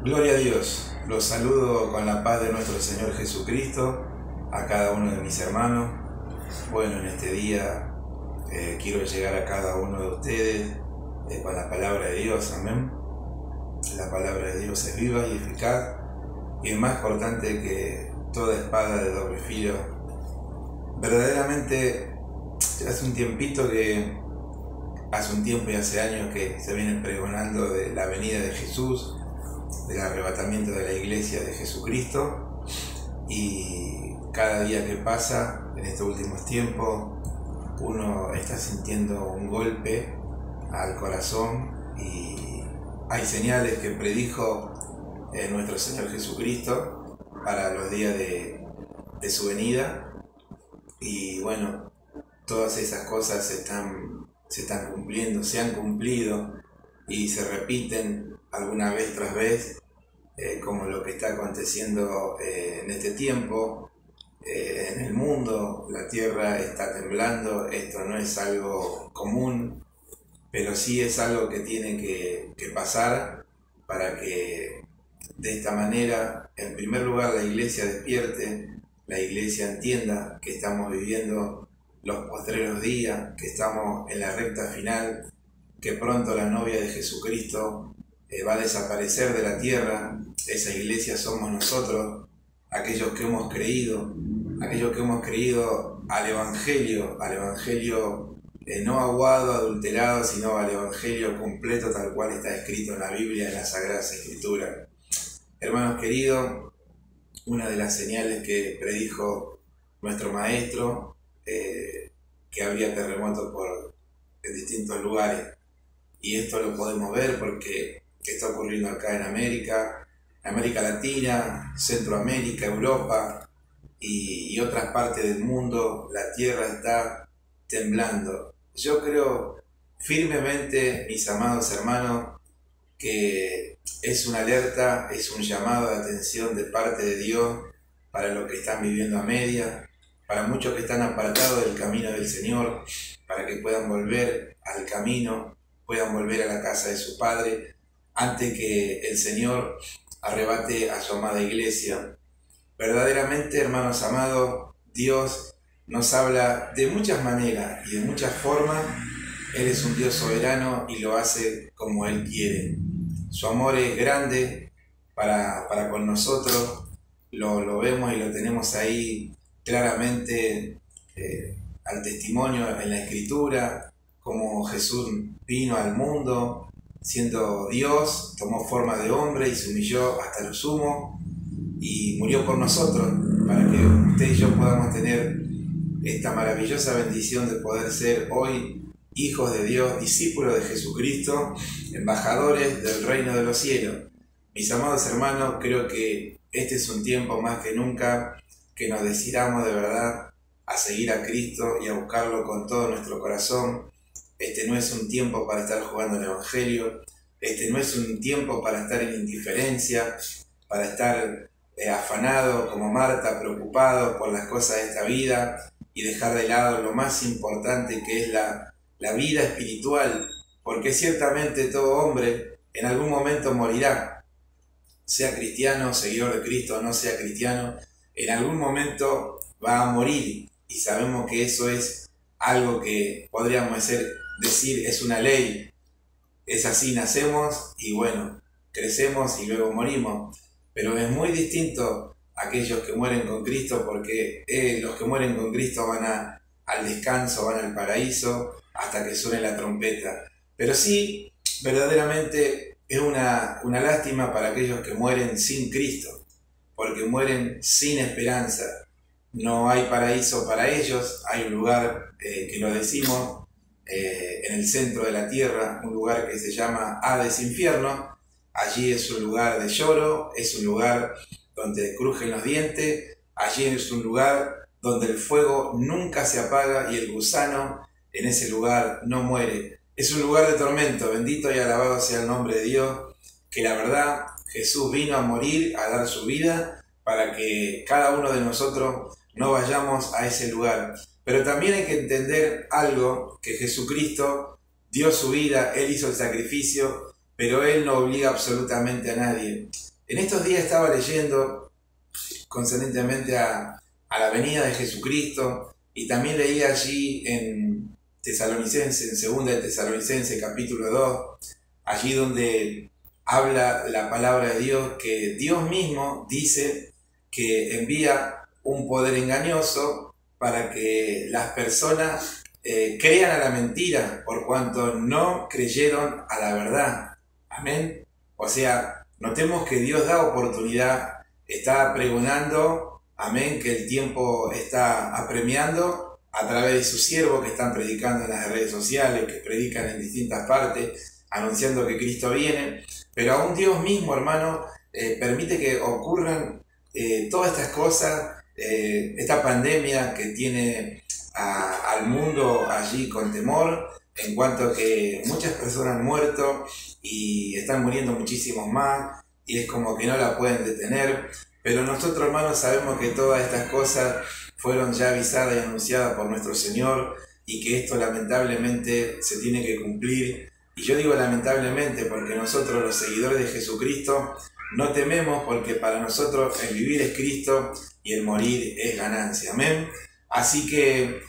Gloria a Dios, los saludo con la paz de nuestro Señor Jesucristo, a cada uno de mis hermanos. Bueno, en este día quiero llegar a cada uno de ustedes con la palabra de Dios, amén. La palabra de Dios es viva y eficaz y es más cortante que toda espada de doble filo. Verdaderamente, hace un tiempo y hace años que se viene pregonando de la venida de Jesús, del arrebatamiento de la iglesia de Jesucristo, y cada día que pasa en estos últimos tiempos uno está sintiendo un golpe al corazón y hay señales que predijo nuestro Señor Jesucristo para los días de su venida, y bueno, todas esas cosas se están cumpliendo, se han cumplido y se repiten alguna vez tras vez, como lo que está aconteciendo en este tiempo en el mundo. La tierra está temblando. Esto no es algo común, pero sí es algo que tiene que pasar para que de esta manera, en primer lugar, la iglesia despierte, la iglesia entienda que estamos viviendo los postreros días, que estamos en la recta final, que pronto la novia de Jesucristo va a desaparecer de la tierra. Esa iglesia somos nosotros, aquellos que hemos creído al Evangelio no aguado, adulterado, sino al Evangelio completo, tal cual está escrito en la Biblia, en las Sagradas Escrituras. Hermanos queridos, una de las señales que predijo nuestro Maestro, que habría terremotos en distintos lugares, y esto lo podemos ver porque está ocurriendo acá en América Latina, Centroamérica, Europa y otras partes del mundo. La tierra está temblando. Yo creo firmemente, mis amados hermanos, que es una alerta, es un llamado de atención de parte de Dios para los que están viviendo a media, para muchos que están apartados del camino del Señor, para que puedan volver al camino, puedan volver a la casa de su Padre, antes que el Señor arrebate a su amada iglesia. Verdaderamente, hermanos amados, Dios nos habla de muchas maneras y de muchas formas. Él es un Dios soberano y lo hace como Él quiere. Su amor es grande para con nosotros, lo vemos y lo tenemos ahí claramente al testimonio en la Escritura, como Jesús vino al mundo siendo Dios, tomó forma de hombre y se humilló hasta lo sumo y murió por nosotros, para que usted y yo podamos tener esta maravillosa bendición de poder ser hoy hijos de Dios, discípulos de Jesucristo, embajadores del reino de los cielos. Mis amados hermanos, creo que este es un tiempo más que nunca que nos decidamos de verdad a seguir a Cristo y a buscarlo con todo nuestro corazón. Este no es un tiempo para estar jugando el Evangelio, este no es un tiempo para estar en indiferencia, para estar afanado como Marta, preocupado por las cosas de esta vida y dejar de lado lo más importante, que es la vida espiritual, porque ciertamente todo hombre en algún momento morirá, sea cristiano, seguidor de Cristo o no sea cristiano, en algún momento va a morir, y sabemos que eso es algo que podríamos decir es una ley. Es así, nacemos y bueno, crecemos y luego morimos, pero es muy distinto aquellos que mueren con Cristo, porque los que mueren con Cristo van al descanso, van al paraíso hasta que suene la trompeta. Pero sí, verdaderamente es una lástima para aquellos que mueren sin Cristo, porque mueren sin esperanza. No hay paraíso para ellos. Hay un lugar que lo decimos en el centro de la tierra, un lugar que se llama Hades, infierno. Allí es un lugar de lloro, es un lugar donde crujen los dientes, allí es un lugar donde el fuego nunca se apaga y el gusano en ese lugar no muere. Es un lugar de tormento. Bendito y alabado sea el nombre de Dios, que la verdad Jesús vino a morir, a dar su vida para que cada uno de nosotros no vayamos a ese lugar. Pero también hay que entender algo, que Jesucristo dio su vida, Él hizo el sacrificio, pero Él no obliga absolutamente a nadie. En estos días estaba leyendo concernientemente a la venida de Jesucristo, y también leía allí en Tesalonicenses, en 2 de Tesalonicenses capítulo 2, allí donde habla la palabra de Dios, que Dios mismo dice que envía un poder engañoso para que las personas crean a la mentira, por cuanto no creyeron a la verdad. Amén. O sea, notemos que Dios da oportunidad, está pregonando, amén, que el tiempo está apremiando a través de sus siervos que están predicando en las redes sociales, que predican en distintas partes, anunciando que Cristo viene. Pero aún Dios mismo, hermano, permite que ocurran todas estas cosas, esta pandemia que tiene al mundo allí con temor, en cuanto a que muchas personas han muerto y están muriendo muchísimos más, y es como que no la pueden detener. Pero nosotros, hermanos, sabemos que todas estas cosas fueron ya avisadas y anunciadas por nuestro Señor, y que esto lamentablemente se tiene que cumplir. Y yo digo lamentablemente porque nosotros, los seguidores de Jesucristo, no tememos, porque para nosotros el vivir es Cristo y el morir es ganancia. Amén. Así que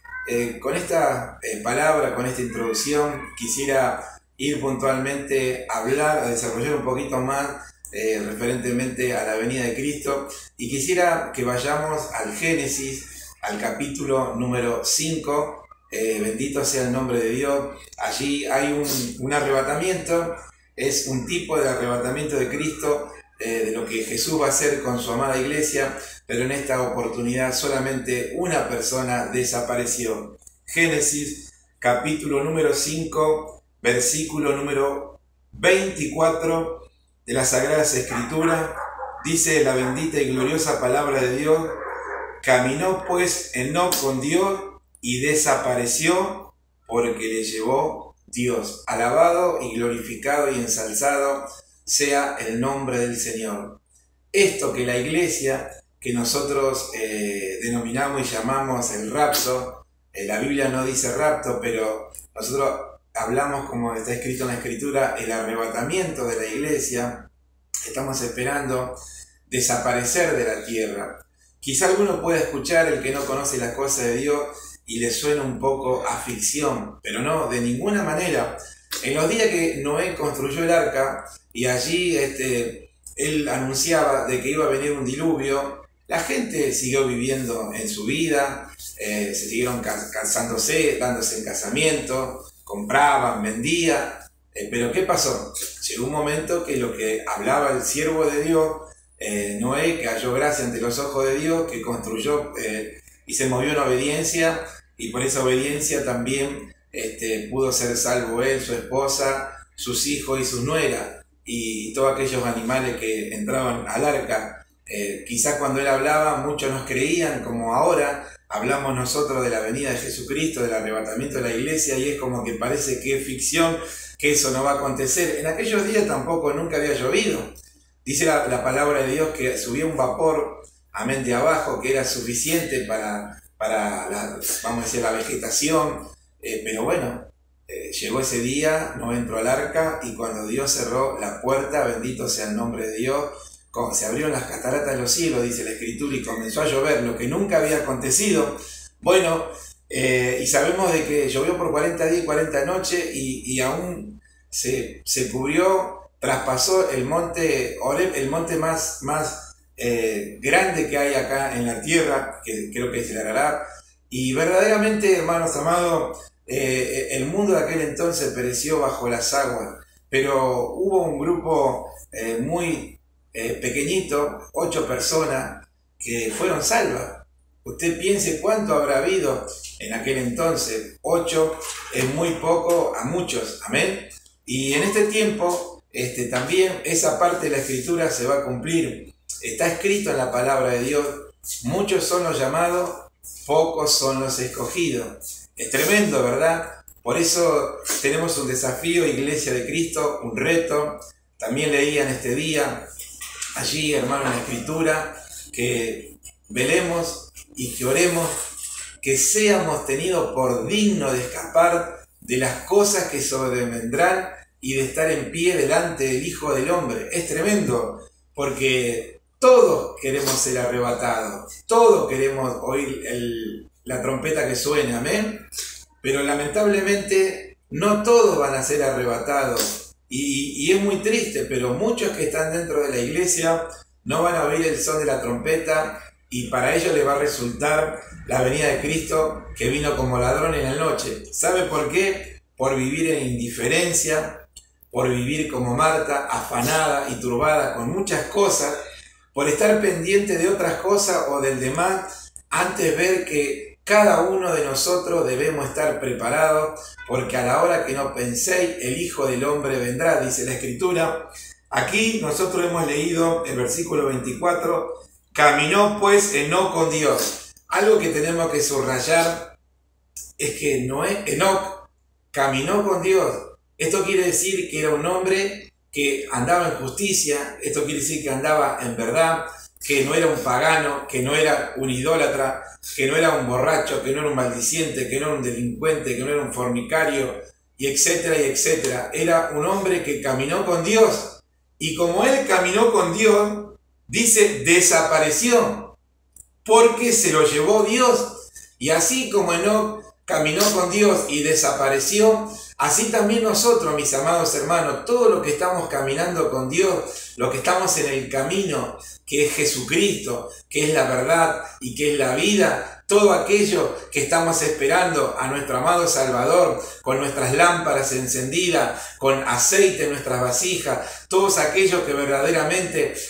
con esta palabra, con esta introducción, quisiera ir puntualmente a hablar, a desarrollar un poquito más referentemente a la venida de Cristo, y quisiera que vayamos al Génesis, al capítulo número 5. Bendito sea el nombre de Dios. Allí hay un arrebatamiento, es un tipo de arrebatamiento de Cristo, de lo que Jesús va a hacer con su amada iglesia, pero en esta oportunidad solamente una persona desapareció. Génesis capítulo número 5, versículo número 24 de las Sagradas Escrituras, dice la bendita y gloriosa palabra de Dios: caminó pues Enoc con Dios y desapareció, porque le llevó Dios. Alabado y glorificado y ensalzado sea el nombre del Señor. Esto que la iglesia, que nosotros denominamos y llamamos el rapto, la Biblia no dice rapto, pero nosotros hablamos, como está escrito en la Escritura, el arrebatamiento de la iglesia. Estamos esperando desaparecer de la tierra. Quizá alguno pueda escuchar, el que no conoce las cosas de Dios, y le suena un poco a ficción, pero no, de ninguna manera. En los días que Noé construyó el arca, y allí él anunciaba de que iba a venir un diluvio, la gente siguió viviendo en su vida, se siguieron casándose, dándose en casamiento, compraban, vendían. Pero ¿qué pasó? Llegó un momento que lo que hablaba el siervo de Dios, Noé, que halló gracia ante los ojos de Dios, que construyó y se movió en obediencia, y por esa obediencia también pudo ser salvo él, su esposa, sus hijos y sus nueras, y todos aquellos animales que entraban al arca. Quizás cuando él hablaba muchos nos creían, como ahora hablamos nosotros de la venida de Jesucristo, del arrebatamiento de la iglesia, y es como que parece que es ficción, que eso no va a acontecer. En aquellos días tampoco nunca había llovido. Dice la palabra de Dios que subía un vapor, amén, de abajo, que era suficiente para vamos a decir, la vegetación. Pero bueno, llegó ese día, no entró al arca, y cuando Dios cerró la puerta, bendito sea el nombre de Dios, se abrieron las cataratas de los cielos, dice la Escritura, y comenzó a llover, lo que nunca había acontecido. Bueno, y sabemos de que llovió por 40 días y 40 noches, y aún se cubrió, traspasó el monte Oreb, el monte más grande que hay acá en la tierra, que creo que es el Ararat. Y verdaderamente, hermanos amados, el mundo de aquel entonces pereció bajo las aguas, pero hubo un grupo muy pequeñito, 8 personas, que fueron salvas. Usted piense cuánto habrá habido en aquel entonces. 8 es muy poco a muchos, amén. Y en este tiempo también esa parte de la Escritura se va a cumplir. Está escrito en la palabra de Dios: muchos son los llamados, pocos son los escogidos. Es tremendo, ¿verdad? Por eso tenemos un desafío, Iglesia de Cristo, un reto. También leía en este día, allí, hermano, en la Escritura, que velemos y que oremos, que seamos tenidos por dignos de escapar de las cosas que sobrevendrán y de estar en pie delante del Hijo del Hombre. Es tremendo porque todos queremos ser arrebatados, todos queremos oír la trompeta que suene, amén. Pero lamentablemente no todos van a ser arrebatados. Y es muy triste, pero muchos que están dentro de la iglesia no van a oír el son de la trompeta y para ellos les va a resultar la venida de Cristo que vino como ladrón en la noche. ¿Sabe por qué? Por vivir en indiferencia, por vivir como Marta, afanada y turbada con muchas cosas, por estar pendiente de otras cosas o del demás, antes ver que cada uno de nosotros debemos estar preparados, porque a la hora que no penséis, el Hijo del Hombre vendrá, dice la Escritura. Aquí nosotros hemos leído el versículo 24, caminó pues Enoc con Dios. Algo que tenemos que subrayar es que Enoc caminó con Dios. Esto quiere decir que era un hombre que andaba en justicia, esto quiere decir que andaba en verdad, que no era un pagano, que no era un idólatra, que no era un borracho, que no era un maldiciente, que no era un delincuente, que no era un fornicario, y etcétera, y etcétera. Era un hombre que caminó con Dios. Y como él caminó con Dios, dice, desapareció, porque se lo llevó Dios. Y así como Enoc caminó con Dios y desapareció, así también nosotros, mis amados hermanos, todos los que estamos caminando con Dios, los que estamos en el camino, que es Jesucristo, que es la verdad y que es la vida, todo aquello que estamos esperando a nuestro amado Salvador, con nuestras lámparas encendidas, con aceite en nuestras vasijas, todos aquellos que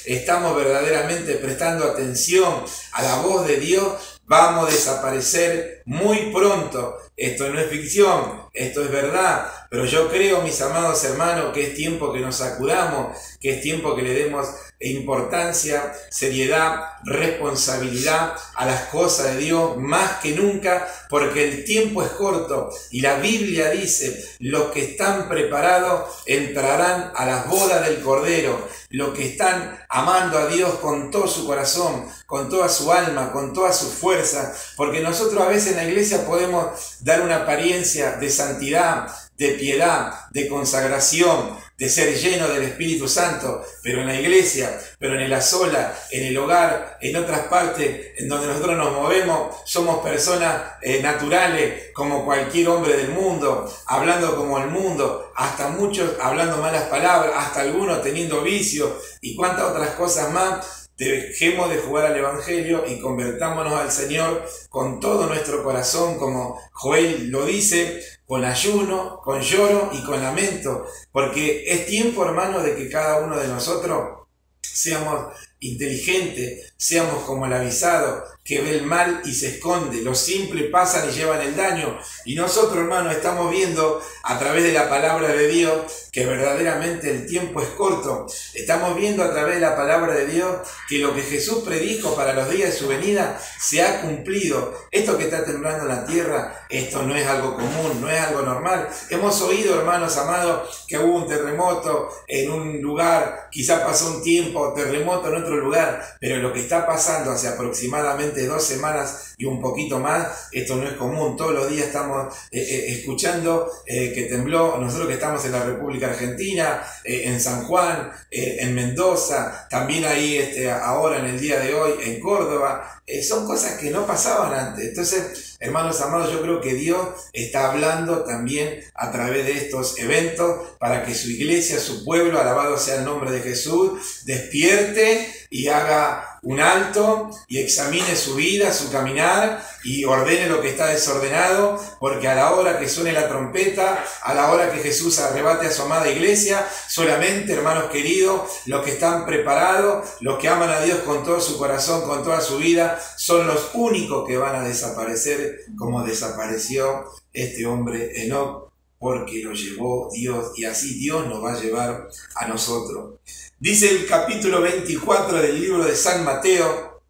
estamos verdaderamente prestando atención a la voz de Dios, vamos a desaparecer muy pronto. Esto no es ficción, esto es verdad, pero yo creo, mis amados hermanos, que es tiempo que nos sacudamos, que es tiempo que le demos importancia, seriedad, responsabilidad a las cosas de Dios más que nunca, porque el tiempo es corto y la Biblia dice, los que están preparados entrarán a las bodas del Cordero, los que están amando a Dios con todo su corazón, con toda su alma, con toda su fuerza, porque nosotros a veces en la iglesia podemos dar una apariencia de santidad, de piedad, de consagración, de ser lleno del Espíritu Santo, pero en la iglesia, pero en el asola, en el hogar, en otras partes en donde nosotros nos movemos, somos personas naturales como cualquier hombre del mundo, hablando como el mundo, hasta muchos hablando malas palabras, hasta algunos teniendo vicios y cuantas otras cosas más. Dejemos de jugar al Evangelio y convertámonos al Señor con todo nuestro corazón, como Joel lo dice, con ayuno, con lloro y con lamento, porque es tiempo, hermanos, de que cada uno de nosotros seamos inteligentes, seamos como el avisado, que ve el mal y se esconde, los simples pasan y llevan el daño, y nosotros, hermanos, estamos viendo a través de la palabra de Dios que verdaderamente el tiempo es corto, estamos viendo a través de la palabra de Dios que lo que Jesús predijo para los días de su venida se ha cumplido. Esto que está temblando en la tierra, esto no es algo común, no es algo normal. Hemos oído, hermanos amados, que hubo un terremoto en un lugar, quizá pasó un tiempo, terremoto en otro lugar, pero lo que está pasando hace aproximadamente 2 semanas y un poquito más, esto no es común. Todos los días estamos escuchando que tembló, nosotros que estamos en la República Argentina, en San Juan, en Mendoza, también ahí ahora en el día de hoy en Córdoba, son cosas que no pasaban antes. Entonces, hermanos amados, yo creo que Dios está hablando también a través de estos eventos para que su iglesia, su pueblo, alabado sea el nombre de Jesús, despierte y haga un alto y examine su vida, su caminar y ordene lo que está desordenado, porque a la hora que suene la trompeta, a la hora que Jesús arrebate a su amada iglesia, solamente, hermanos queridos, los que están preparados, los que aman a Dios con todo su corazón, con toda su vida, son los únicos que van a desaparecer como desapareció este hombre Enoc, porque lo llevó Dios y así Dios nos va a llevar a nosotros. Dice el capítulo 24 del libro de San Mateo,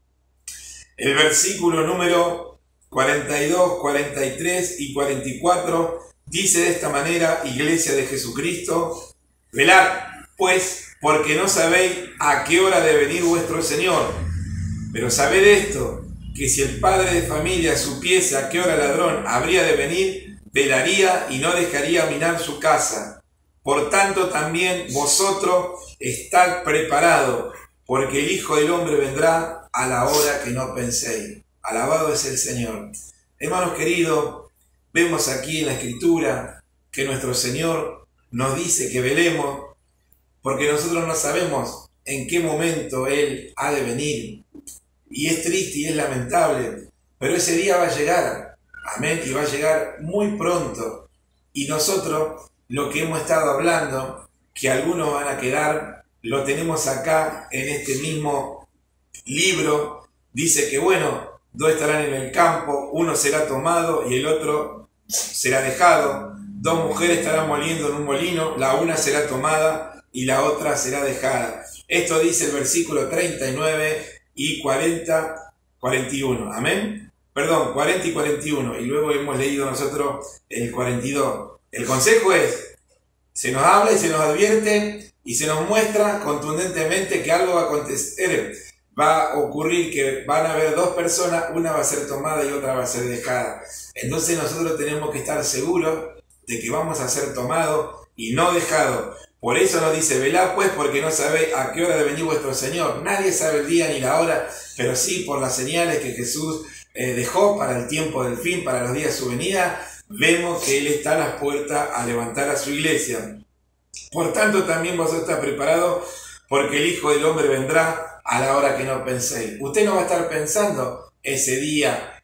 el versículo número 42, 43 y 44, dice de esta manera, Iglesia de Jesucristo, velad pues, porque no sabéis a qué hora de venir vuestro Señor, pero sabed esto, que si el padre de familia supiese a qué hora el ladrón habría de venir, velaría y no dejaría minar su casa. Por tanto también vosotros estad preparados, porque el Hijo del Hombre vendrá a la hora que no penséis. Alabado es el Señor. Hermanos queridos, vemos aquí en la Escritura que nuestro Señor nos dice que velemos, porque nosotros no sabemos en qué momento Él ha de venir. Y es triste y es lamentable, pero ese día va a llegar. Amén, y va a llegar muy pronto. Y nosotros, lo que hemos estado hablando, que algunos van a quedar, lo tenemos acá en este mismo libro. Dice que bueno, dos estarán en el campo, uno será tomado y el otro será dejado. Dos mujeres estarán moliendo en un molino, la una será tomada y la otra será dejada. Esto dice el versículo 39 y 40, 41. Amén. Perdón, 40 y 41. Y luego hemos leído nosotros el 42. El consejo es, se nos habla y se nos advierte y se nos muestra contundentemente que algo va a acontecer. Va a ocurrir que van a haber dos personas, una va a ser tomada y otra va a ser dejada. Entonces nosotros tenemos que estar seguros de que vamos a ser tomados y no dejados. Por eso nos dice, velad pues, porque no sabéis a qué hora de venir vuestro Señor. Nadie sabe el día ni la hora, pero sí por las señales que Jesús dejó para el tiempo del fin, para los días de su venida, vemos que Él está a las puertas a levantar a su iglesia. Por tanto, también vosotros estáis preparados, porque el Hijo del Hombre vendrá a la hora que no penséis. Usted no va a estar pensando ese día,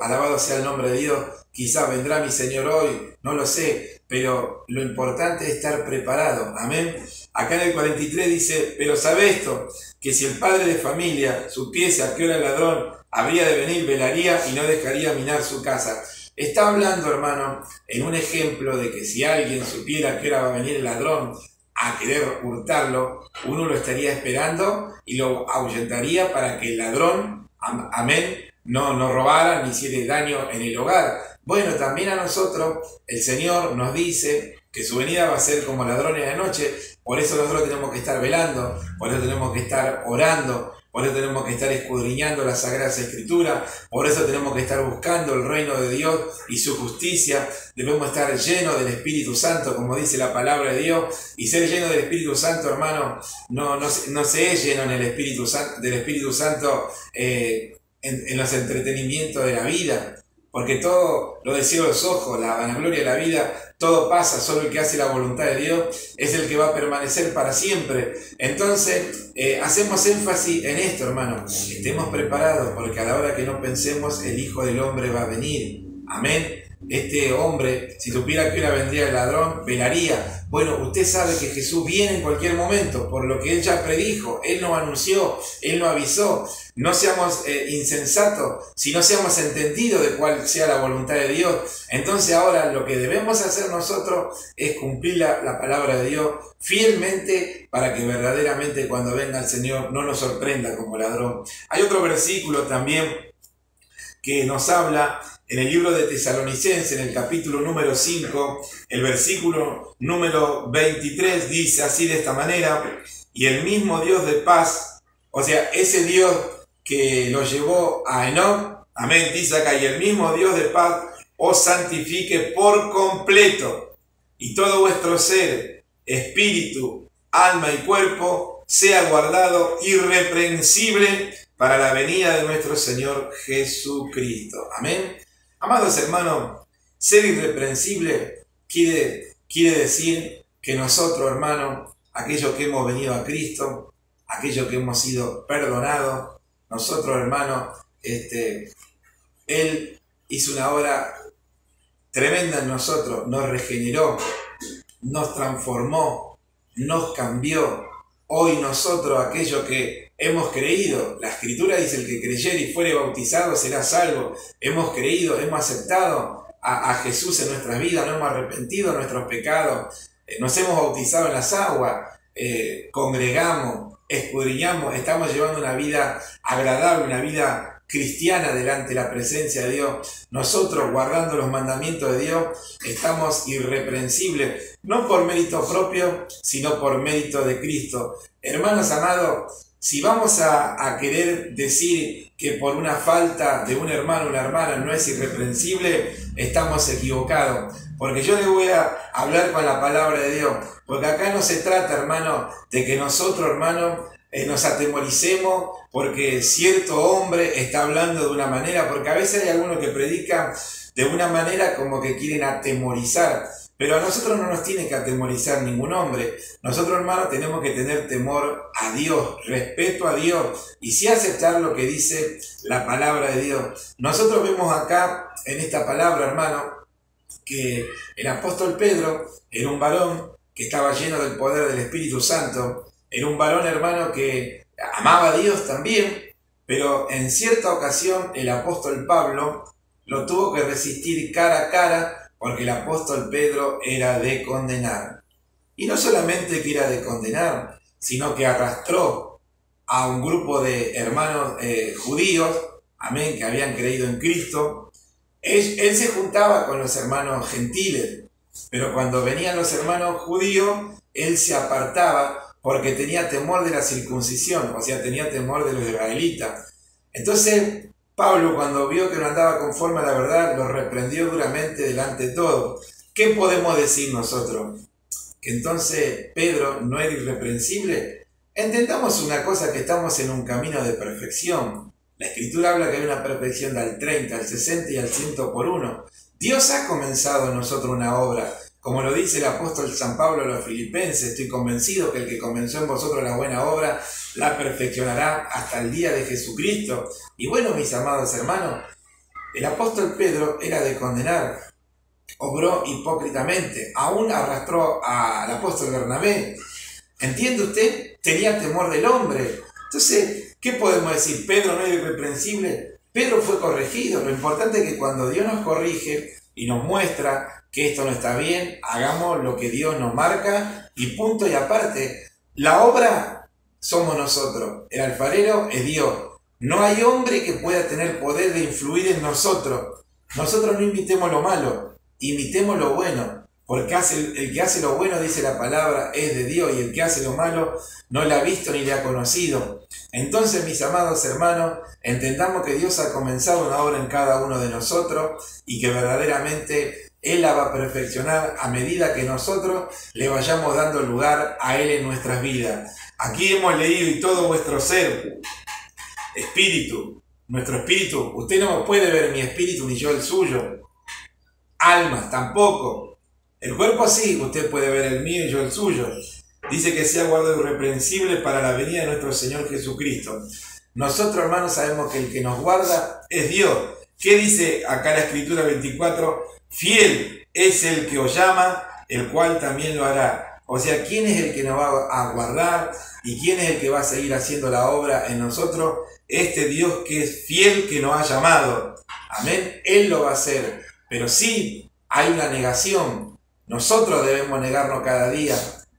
alabado sea el nombre de Dios, quizás vendrá mi Señor hoy, no lo sé, pero lo importante es estar preparado. Amén. Acá en el 43 dice, pero sabe esto, que si el padre de familia supiese a qué hora el ladrón habría de venir, velaría y no dejaría minar su casa. Está hablando, hermano, en un ejemplo de que si alguien supiera a qué hora va a venir el ladrón a querer hurtarlo, uno lo estaría esperando y lo ahuyentaría para que el ladrón, amén, no robara ni hiciera daño en el hogar. Bueno, también a nosotros el Señor nos dice que su venida va a ser como ladrones de noche. Por eso nosotros tenemos que estar velando, por eso tenemos que estar orando, por eso tenemos que estar escudriñando las Sagradas Escrituras, por eso tenemos que estar buscando el reino de Dios y su justicia. Debemos estar llenos del Espíritu Santo, como dice la palabra de Dios, y ser lleno del Espíritu Santo, hermano, no se es lleno en el Espíritu Santo, del Espíritu Santo en los entretenimientos de la vida, porque todo lo deseo los ojos, la vanagloria de la vida, todo pasa, solo el que hace la voluntad de Dios es el que va a permanecer para siempre. Entonces, hacemos énfasis en esto, hermano, estemos preparados, porque a la hora que no pensemos, el Hijo del Hombre va a venir. Amén. Este hombre, si supiera que hora vendría el ladrón, velaría. Bueno, usted sabe que Jesús viene en cualquier momento, por lo que Él ya predijo, Él nos anunció, Él nos avisó. No seamos insensatos, sino seamos entendidos de cuál sea la voluntad de Dios. Entonces ahora lo que debemos hacer nosotros es cumplir la palabra de Dios fielmente, para que verdaderamente cuando venga el Señor no nos sorprenda como ladrón. Hay otro versículo también que nos habla en el libro de Tesalonicenses, en el capítulo número 5, el versículo número 23, dice así de esta manera: y el mismo Dios de paz, o sea, ese Dios que lo llevó a Enoc, amén, dice acá, y el mismo Dios de paz os santifique por completo, y todo vuestro ser, espíritu, alma y cuerpo sea guardado irreprensible para la venida de nuestro Señor Jesucristo. Amén. Amados hermanos, ser irreprensible quiere decir que nosotros, hermanos, aquellos que hemos venido a Cristo, aquellos que hemos sido perdonados, nosotros, hermanos, Él hizo una obra tremenda en nosotros, nos regeneró, nos transformó, nos cambió. Hoy nosotros, aquellos que hemos creído, la Escritura dice: el que creyere y fuere bautizado será salvo. Hemos creído, hemos aceptado a Jesús en nuestras vidas, nos hemos arrepentido de nuestros pecados, nos hemos bautizado en las aguas, congregamos, escudriñamos, estamos llevando una vida agradable, una vida cristiana delante de la presencia de Dios. Nosotros, guardando los mandamientos de Dios, estamos irreprensibles, no por mérito propio, sino por mérito de Cristo. Hermanos amados, si vamos a querer decir que por una falta de un hermano o una hermana no es irreprensible, estamos equivocados. Porque yo le voy a hablar con la palabra de Dios. Porque acá no se trata, hermano, de que nosotros, hermano, nos atemoricemos porque cierto hombre está hablando de una manera, porque a veces hay algunos que predican de una manera como que quieren atemorizar, pero a nosotros no nos tiene que atemorizar ningún hombre. Nosotros, hermanos, tenemos que tener temor a Dios, respeto a Dios y sí aceptar lo que dice la palabra de Dios. Nosotros vemos acá en esta palabra, hermano, que el apóstol Pedro era un varón que estaba lleno del poder del Espíritu Santo, era un varón, hermano, que amaba a Dios también, pero en cierta ocasión el apóstol Pablo lo tuvo que resistir cara a cara porque el apóstol Pedro era de condenar. Y no solamente que era de condenar, sino que arrastró a un grupo de hermanos judíos, amén, que habían creído en Cristo. Él se juntaba con los hermanos gentiles, pero cuando venían los hermanos judíos, él se apartaba porque tenía temor de la circuncisión, o sea, tenía temor de los israelitas. Entonces, Pablo, cuando vio que no andaba conforme a la verdad, lo reprendió duramente delante de todos. ¿Qué podemos decir nosotros? ¿Que entonces Pedro no era irreprensible? Entendamos una cosa, que estamos en un camino de perfección. La Escritura habla que hay una perfección del 30, al 60 y al 100 por uno. Dios ha comenzado en nosotros una obra. Como lo dice el apóstol San Pablo a los Filipenses, estoy convencido que el que comenzó en vosotros la buena obra, la perfeccionará hasta el día de Jesucristo. Y bueno, mis amados hermanos, el apóstol Pedro era de condenar, obró hipócritamente, aún arrastró al apóstol Bernabé. ¿Entiende usted? Tenía temor del hombre. Entonces, ¿qué podemos decir? ¿Pedro no era irreprensible? Pedro fue corregido. Lo importante es que cuando Dios nos corrige y nos muestra que esto no está bien, hagamos lo que Dios nos marca y punto y aparte. La obra somos nosotros, el alfarero es Dios. No hay hombre que pueda tener poder de influir en nosotros. Nosotros no imitemos lo malo, imitemos lo bueno, porque el que hace lo bueno, dice la palabra, es de Dios, y el que hace lo malo no le ha visto ni le ha conocido. Entonces, mis amados hermanos, entendamos que Dios ha comenzado una obra en cada uno de nosotros y que verdaderamente Él la va a perfeccionar a medida que nosotros le vayamos dando lugar a Él en nuestras vidas. Aquí hemos leído, y todo vuestro ser, espíritu, nuestro espíritu, usted no puede ver mi espíritu ni yo el suyo. Almas, tampoco. El cuerpo sí, usted puede ver el mío y yo el suyo. Dice que sea guardado irreprensible para la venida de nuestro Señor Jesucristo. Nosotros, hermanos, sabemos que el que nos guarda es Dios. ¿Qué dice acá la Escritura 24? Fiel es el que os llama, el cual también lo hará. O sea, ¿quién es el que nos va a guardar y quién es el que va a seguir haciendo la obra en nosotros? Este Dios que es fiel, que nos ha llamado. Amén. Él lo va a hacer. Pero sí, hay una negación. Nosotros debemos negarnos cada día,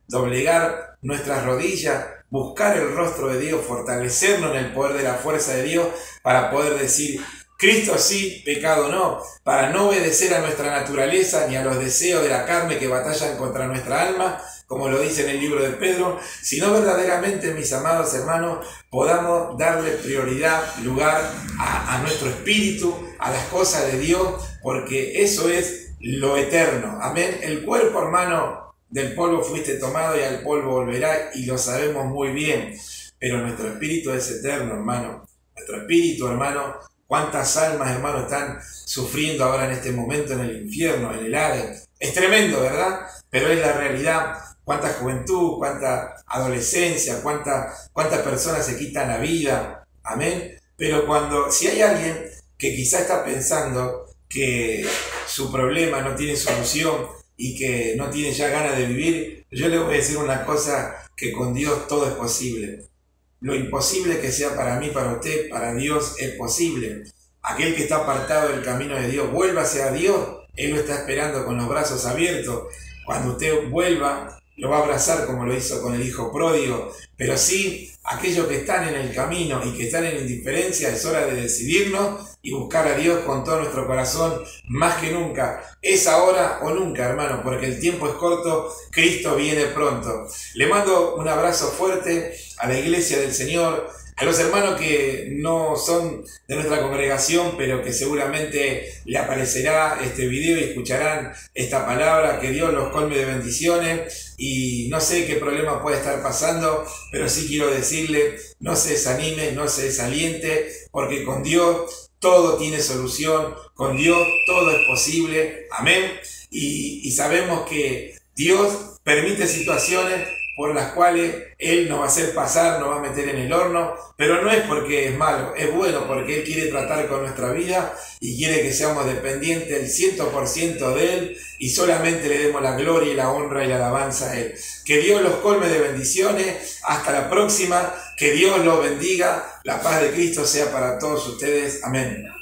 doblegar nuestras rodillas, buscar el rostro de Dios, fortalecernos en el poder de la fuerza de Dios para poder decir: Cristo sí, pecado no, para no obedecer a nuestra naturaleza ni a los deseos de la carne que batallan contra nuestra alma, como lo dice en el libro de Pedro, sino verdaderamente, mis amados hermanos, podamos darle prioridad, lugar a nuestro espíritu, a las cosas de Dios, porque eso es lo eterno. Amén. El cuerpo, hermano, del polvo fuiste tomado y al polvo volverá, y lo sabemos muy bien, pero nuestro espíritu es eterno, hermano. Nuestro espíritu, hermano, ¿cuántas almas, hermano, están sufriendo ahora en este momento en el infierno, en el Hades? Es tremendo, ¿verdad? Pero es la realidad. Cuánta juventud, cuánta adolescencia, cuántas personas se quitan la vida. Amén. Pero si hay alguien que quizá está pensando que su problema no tiene solución y que no tiene ya ganas de vivir, yo le voy a decir una cosa, que con Dios todo es posible. Lo imposible que sea para mí, para usted, para Dios es posible. Aquel que está apartado del camino de Dios, vuélvase a Dios. Él lo está esperando con los brazos abiertos. Cuando usted vuelva, lo va a abrazar como lo hizo con el hijo pródigo. Pero sí, aquellos que están en el camino y que están en indiferencia, es hora de decidirnos y buscar a Dios con todo nuestro corazón, más que nunca. Es ahora o nunca, hermano, porque el tiempo es corto, Cristo viene pronto. Le mando un abrazo fuerte a la Iglesia del Señor, A los hermanos que no son de nuestra congregación, pero que seguramente le aparecerá este video y escucharán esta palabra, que Dios los colme de bendiciones. Y no sé qué problema puede estar pasando, pero sí quiero decirle, no se desanime, no se desaliente, porque con Dios todo tiene solución, con Dios todo es posible, amén. Y sabemos que Dios permite situaciones por las cuales Él nos va a hacer pasar, nos va a meter en el horno, pero no es porque es malo, es bueno porque Él quiere tratar con nuestra vida y quiere que seamos dependientes del 100% de Él y solamente le demos la gloria y la honra y la alabanza a Él. Que Dios los colme de bendiciones, hasta la próxima, que Dios los bendiga, la paz de Cristo sea para todos ustedes, amén.